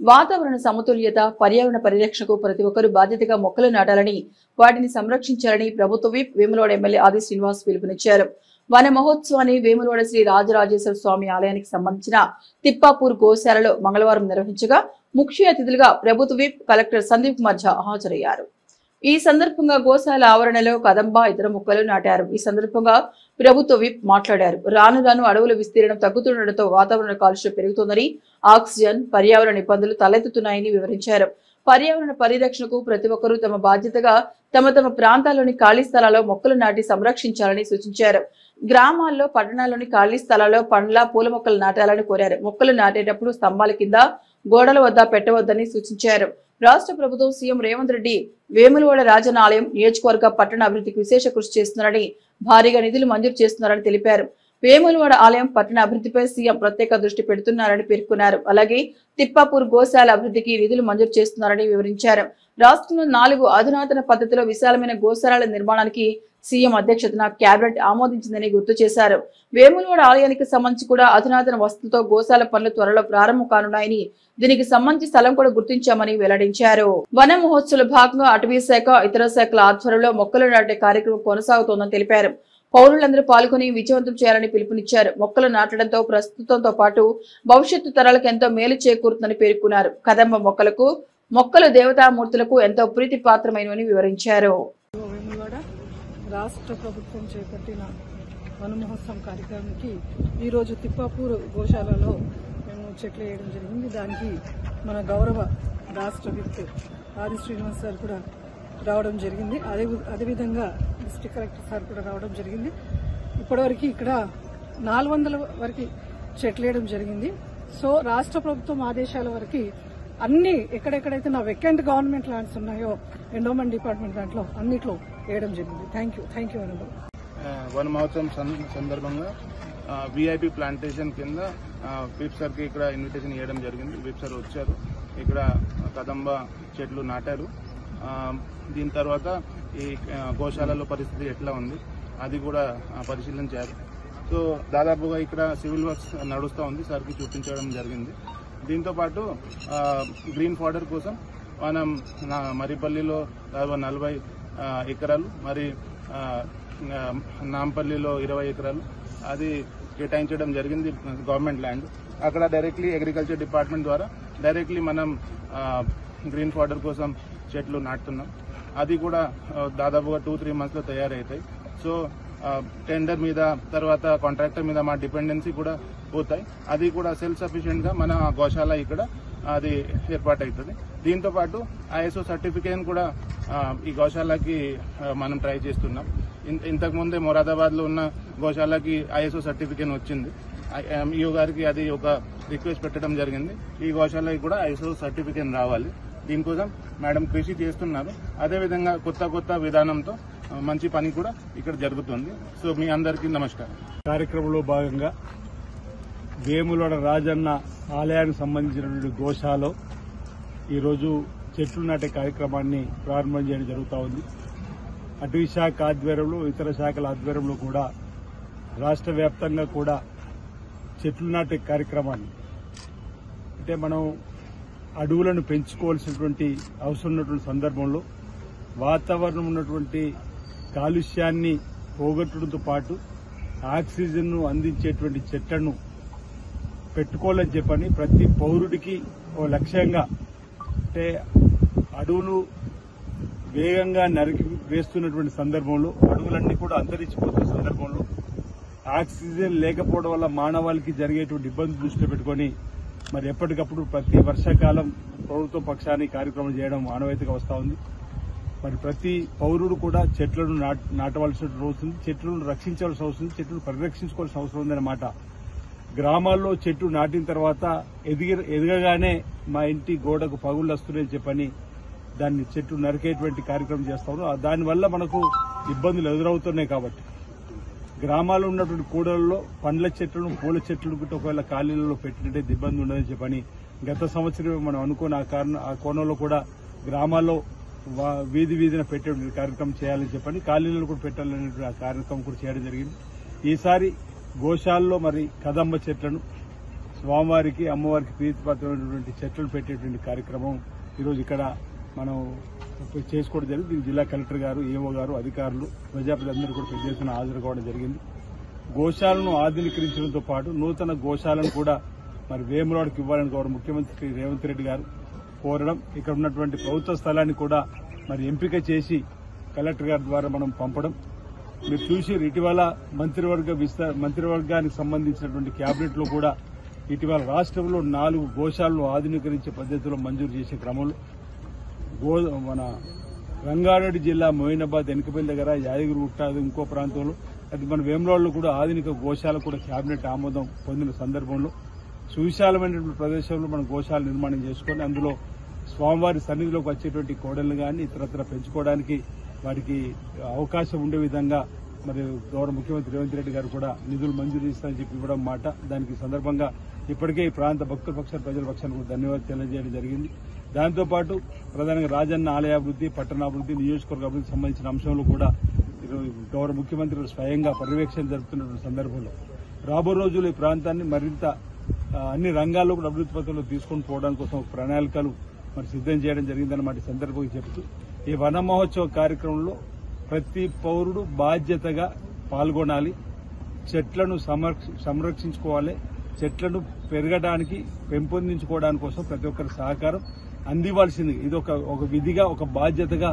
వాతావరణ సమతుల్యత, పర్యావరణ పరిరక్షణకు ప్రతి ఒక్కరూ బాధ్యతగా మొక్కలు నాటాలని, వాటిని సంరక్షించాలని ప్రభుత్వ విప్ వేములవాడ ఎమ్మెల్యే ఆది శ్రీనివాస్ పిలుపునిచ్చారు. వన మహోత్సవాన్ని వేములవాడ శ్రీ రాజరాజేశ్వర స్వామి ఆలయానికి సంబంధించిన తిప్పాపూర్ గోశాలలో మంగళవారం నిర్వహించగా ముఖ్య అతిథులుగా ప్రభుత్వ విప్ కలెక్టర్ సందీప్ కుమార్ ఝా హాజరయ్యారు. ఈ సందర్భంగా గోశాల ఆవరణలో కదంబ, ఇతర మొక్కలు నాటారు. ఈ సందర్భంగా ప్రభుత్వ విప్ మాట్లాడారు. రాను రాను అడవుల విస్తీర్ణం తగ్గుతుండటంతో వాతావరణ కాలుష్యం పెరుగుతోందని, ఆక్సిజన్, పర్యావరణ ఇబ్బందులు తలెత్తుతున్నాయని వివరించారు. పర్యావరణ పరిరక్షణకు ప్రతి ఒక్కరూ తమ బాధ్యతగా తమ తమ ప్రాంతాల్లోని ఖాళీ స్థలాల్లో మొక్కలు నాటి సంరక్షించాలని సూచించారు. గ్రామాల్లో, పట్టణాల్లోని ఖాళీ స్థలాల్లో పండ్ల, పూల మొక్కలు నాటాలని కోరారు. మొక్కలు నాటేటప్పుడు స్తంభాల కింద, గోడల వద్ద పెట్టవద్దని సూచించారు. రాష్ట్ర ప్రభుత్వం సీఎం రేవంత్ రెడ్డి వేములవాడ రాజన్న ఆలయం, నియోజకవర్గ, పట్టణ అభివృద్ధికి విశేష కృషి చేస్తున్నారని, భారీగా నిధులు మంజూరు చేస్తున్నారని తెలిపారు. వేములవాడ ఆలయం, పట్టణ అభివృద్ధిపై సీఎం ప్రత్యేక దృష్టి పెడుతున్నారని పేర్కొన్నారు. అలాగే తిప్పాపూర్ గోశాల అభివృద్ధికి నిధులు మంజూరు చేస్తున్నారని వివరించారు. రాష్ట్రంలో 4 అధునాతన పద్ధతిలో విశాలమైన గోశాలల నిర్మాణానికి సీఎం అధ్యక్షతన కేబినెట్ ఆమోదించిందని గుర్తు చేశారు. వేములవాడ ఆలయానికి సంబంధించి కూడా అధునాతన వసతులతో గోశాల పనులు త్వరలో ప్రారంభం కానున్నాయని, దీనికి సంబంధించి స్థలం కూడా గుర్తించామని వెల్లడించారు. వన మహోత్సవంలో భాగంగా అటవీ శాఖ, ఇతర శాఖల ఆధ్వర్యంలో మొక్కలు నాటే కార్యక్రమం కొనసాగుతోందని తెలిపారు. పౌరులందరూ పాల్గొని విజయవంతం చేయాలని పిలుపునిచ్చారు. మొక్కలు నాటడంతో ప్రస్తుతంతో పాటు భవిష్యత్తు తరాలకు ఎంతో మేలు చేకూరుతుందని పేర్కొన్నారు. కదంబ మొక్కలు దేవతామూర్తులకు ఎంతో ప్రీతి పాత్రమైనవని వివరించారు. రాష్ట్ర ప్రభుత్వం చేపట్టిన వన మహోత్సవం కార్యక్రమానికి ఈరోజు తిప్పాపూర్ గోశాలలో మేము చెట్లు వేయడం జరిగింది. దానికి మన గౌరవ రాష్ట్ర విప్ ఆది శ్రీనివాస్ సార్ కూడా రావడం జరిగింది. అదేవిధంగా డిస్ట్రిక్ట్ కలెక్టర్ సార్ కూడా రావడం జరిగింది. ఇప్పటివరకు ఇక్కడ 400 వరకు చెట్లు వేయడం జరిగింది. సో రాష్ట్ర ప్రభుత్వం ఆదేశాల వరకు అన్ని ఎక్కడెక్కడైతే నా వెకెంట్ గవర్నమెంట్ ల్యాండ్స్ ఉన్నాయో ఎండోమెంట్ డిపార్ట్మెంట్ దాంట్లో అన్నిట్లో వేయడం జరిగింది. థ్యాంక్ యూ అనండి. వన మహోత్సవం సందర్భంగా విఐపి ప్లాంటేషన్ కింద విప్ సార్కి ఇక్కడ ఇన్విటేషన్ ఇవ్వడం జరిగింది. విప్ సార్ వచ్చారు, ఇక్కడ కదంబ చెట్లు నాటారు. దీని తర్వాత ఈ గోశాలలో పరిస్థితి ఎట్లా ఉంది అది కూడా పరిశీలించారు. సో దాదాపుగా ఇక్కడ సివిల్ వర్క్స్ నడుస్తూ ఉంది, సార్కి చూపించడం జరిగింది. దీంతోపాటు గ్రీన్ ఫాడర్ కోసం మనం మరిపల్లిలో 40 ఎకరాలు, మరి నాంపల్లిలో 20 ఎకరాలు అది కేటాయించడం జరిగింది గవర్నమెంట్ ల్యాండ్. అక్కడ డైరెక్ట్లీ అగ్రికల్చర్ డిపార్ట్మెంట్ ద్వారా డైరెక్ట్లీ మనం గ్రీన్ ఫాడర్ కోసం చెట్లు నాటుతున్నాం. అది కూడా దాదాపుగా 2-3 మంత్స్లో తయారవుతాయి. సో టెండర్ మీద, తర్వాత కాంట్రాక్టర్ మీద మా డిపెండెన్సీ కూడా పోతాయి. అది కూడా సెల్ఫ్ సఫిషియెంట్ గా మన గోశాల ఇక్కడ అది ఏర్పాటవుతుంది. దీంతో పాటు ఐఎస్ఓ సర్టిఫికేట్ కూడా ఈ గోశాలకి మనం ట్రై చేస్తున్నాం. ఇంతకుముందే మొరాదాబాద్ లో ఉన్న గోశాలకి ఐఎస్ఓ సర్టిఫికేట్ వచ్చింది. ఈఓ గారికి అది ఒక రిక్వెస్ట్ పెట్టడం జరిగింది. ఈ గోశాలకి కూడా ఐఎస్ఓ సర్టిఫికేట్ రావాలి. దీనికోసం మేడం కృషి చేస్తున్నారు. అదేవిధంగా కొత్త విధానంతో మంచి పని కూడా ఇక్కడ జరుగుతుంది. సో మీ అందరికీ నమస్కారం. కార్యక్రమంలో భాగంగా వేములవాడ రాజన్న ఆలయానికి సంబంధించినటువంటి గోశాలలో ఈరోజు చెట్లు నాటే కార్యక్రమాన్ని ప్రారంభం చేయడం జరుగుతూ ఉంది. అటవీ శాఖ ఆధ్వర్యంలో, ఇతర శాఖల ఆధ్వర్యంలో కూడా రాష్ట్ర వ్యాప్తంగా కూడా చెట్లు నాటే కార్యక్రమాన్ని, అంటే మనం అడవులను పెంచుకోవాల్సినటువంటి అవసరం ఉన్నటువంటి సందర్భంలో వాతావరణం ఉన్నటువంటి కాలుష్యాన్ని పోగొట్టడంతో పాటు ఆక్సిజన్ ను అందించేటువంటి చెట్లను పెట్టుకోవాలని చెప్పని ప్రతి పౌరుడికి ఓ లక్ష్యంగా, అంటే అడవులు వేగంగా నరికి వేస్తున్నటువంటి సందర్భంలో, అడవులన్నీ కూడా అంతరించిపోతున్న సందర్భంలో ఆక్సిజన్ లేకపోవడం వల్ల మానవాళికి జరిగేటువంటి ఇబ్బందులు దృష్టిలో పెట్టుకుని మరి ఎప్పటికప్పుడు ప్రతి వర్షాకాలం ప్రభుత్వ పక్షాన్ని కార్యక్రమం చేయడం ఆనవాయితీగా వస్తూ ఉంది. మరి ప్రతి పౌరుడు కూడా చెట్లను నాటవలసిన అవసరం, చెట్లను రక్షించవలసిన అవసరం, చెట్లను పరిరక్షించుకోవాల్సిన అవసరం ఉందన్నమాట. గ్రామాల్లో చెట్టు నాటిన తర్వాత ఎదగగానే మా ఇంటి గోడకు పగుళ్లు వస్తున్నాయని చెప్పని దాన్ని చెట్టు నరికేటువంటి కార్యక్రమం చేస్తాము. దానివల్ల మనకు ఇబ్బందులు ఎదురవుతున్నాయి. కాబట్టి గ్రామాల్లో ఉన్నటువంటి కూడలలో పండ్ల చెట్లను, పూల చెట్లను ఒకవేళ ఖాళీలలో పెట్టినట్టు ఇబ్బంది ఉండదని చెప్పని గత సంవత్సరం మనం అనుకున్న ఆ కోణంలో కూడా గ్రామాల్లో వీధిన పెట్టే కార్యక్రమం చేయాలని చెప్పని, ఖాళీలలో కూడా పెట్టాలనే ఆ కార్యక్రమం కూడా చేయడం జరిగింది. ఈసారి గోశాలలో మరి కదంబ చెట్లను స్వామివారికి అమ్మవారికి ప్రీతిపాత్రమైనటువంటి చెట్లను పెట్టేటువంటి కార్యక్రమం ఈరోజు ఇక్కడ మనం చేసుకోవడం జరిగింది. దీనికి జిల్లా కలెక్టర్ గారు, ఏఓ గారు, అధికారులు, ప్రజాప్రతినిధులందరూ కూడా పెద్ద ఎత్తున హాజరు కావడం జరిగింది. గోశాలను ఆధునీకరించడంతో పాటు నూతన గోశాలను కూడా మరి వేములవాడకి ఇవ్వాలని గౌరవ ముఖ్యమంత్రి రేవంత్ రెడ్డి గారు కోరడం, ఇక్కడ ఉన్నటువంటి ప్రభుత్వ స్థలాన్ని కూడా మరి ఎంపిక చేసి కలెక్టర్ గారి ద్వారా మనం పంపడం మీరు చూసి, ఇటీవల మంత్రివర్గానికి సంబంధించినటువంటి కేబినెట్ లో కూడా ఇటీవల రాష్ట్రంలో 4 గోశాలను ఆధునీకరించే పద్దతిలో మంజూరు చేసే క్రమంలో మన రంగారెడ్డి జిల్లా మోయినాబాద్ ఎనకపల్లి దగ్గర యాదగిరిగుట్ట ఇంకో ప్రాంతంలో అది మన వేములవాడలో కూడా ఆధునిక గోశాల కూడా కేబినెట్ ఆమోదం పొందిన సందర్భంలో సువిశాలమైనటువంటి ప్రదేశంలో మనం గోశాల నిర్మాణం చేసుకుని అందులో స్వామివారి సన్నిధిలోకి వచ్చేటువంటి కోడళ్లు కానీ ఇతరత్ర పెంచుకోవడానికి వారికి అవకాశం ఉండే విధంగా మరి గౌరవ ముఖ్యమంత్రి రేవంత్ రెడ్డి గారు కూడా నిధులు మంజూరు చేస్తారని చెప్పి ఇవ్వడం మాట. దానికి సందర్భంగా ఇప్పటికే ఈ ప్రాంత భక్తుల పక్షాన ప్రజల పక్షాన కూడా ధన్యవాదాలు తెలియజేయడం జరిగింది. దాంతోపాటు ప్రధానంగా రాజన్న ఆలయాభివృద్ధి, పట్టణాభివృద్ధి, నియోజకవర్గ అభివృద్ధి సంబంధించిన అంశంలో కూడా గౌరవ ముఖ్యమంత్రి స్వయంగా పర్యవేక్షణ జరుపుతున్న సందర్భంలో రాబో రోజుల్లో ఈ ప్రాంతాన్ని మరింత అన్ని రంగాల్లో కూడా అభివృద్ధి పథంలో తీసుకొని పోవడానికి కోసం ప్రణాళికలు మరి సిద్దం చేయడం జరిగిందన్నమాట సందర్భంగా చెబుతూ ఈ వన మహోత్సవ కార్యక్రమంలో ప్రతి పౌరుడు బాధ్యతగా పాల్గొనాలి. చెట్లను సంరక్షించుకోవాలి. చెట్లను పెరగడానికి, పెంపొందించుకోవడానికి కోసం ప్రతి ఒక్కరి సహకారం అందివ్వాల్సింది. ఇది ఒక విధిగా, ఒక బాధ్యతగా